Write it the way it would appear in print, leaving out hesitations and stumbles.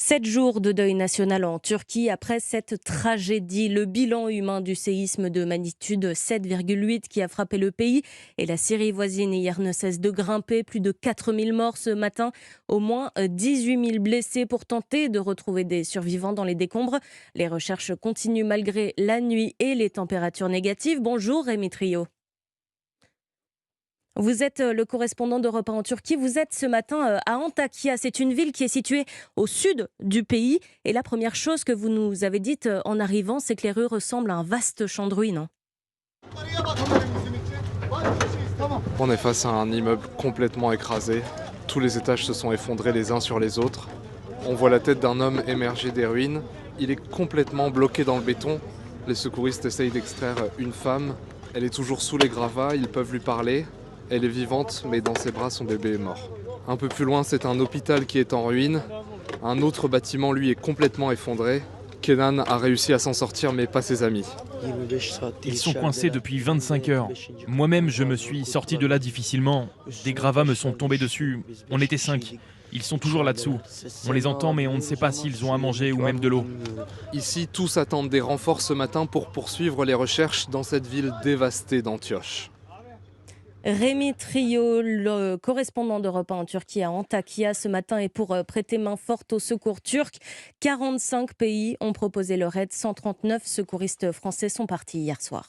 7 jours de deuil national en Turquie après cette tragédie. Le bilan humain du séisme de magnitude 7,8 qui a frappé le pays et la Syrie voisine hier ne cesse de grimper. Plus de 4000 morts ce matin, au moins 18 000 blessés pour tenter de retrouver des survivants dans les décombres. Les recherches continuent malgré la nuit et les températures négatives. Bonjour Rémi Trio. Vous êtes le correspondant d'Europe 1 en Turquie. Vous êtes ce matin à Antakya. C'est une ville qui est située au sud du pays. Et la première chose que vous nous avez dite en arrivant, c'est que les rues ressemblent à un vaste champ de ruines. On est face à un immeuble complètement écrasé. Tous les étages se sont effondrés les uns sur les autres. On voit la tête d'un homme émerger des ruines. Il est complètement bloqué dans le béton. Les secouristes essayent d'extraire une femme. Elle est toujours sous les gravats, ils peuvent lui parler. Elle est vivante, mais dans ses bras, son bébé est mort. Un peu plus loin, c'est un hôpital qui est en ruine. Un autre bâtiment, lui, est complètement effondré. Kenan a réussi à s'en sortir, mais pas ses amis. Ils sont coincés depuis 25 heures. Moi-même, je me suis sorti de là difficilement. Des gravats me sont tombés dessus. On était 5. Ils sont toujours là-dessous. On les entend, mais on ne sait pas s'ils ont à manger ou même de l'eau. Ici, tous attendent des renforts ce matin pour poursuivre les recherches dans cette ville dévastée d'Antioche. Rémi Trio, le correspondant d'Europe 1 en Turquie à Antakya ce matin, et pour prêter main forte au secours turc. 45 pays ont proposé leur aide. 139 secouristes français sont partis hier soir.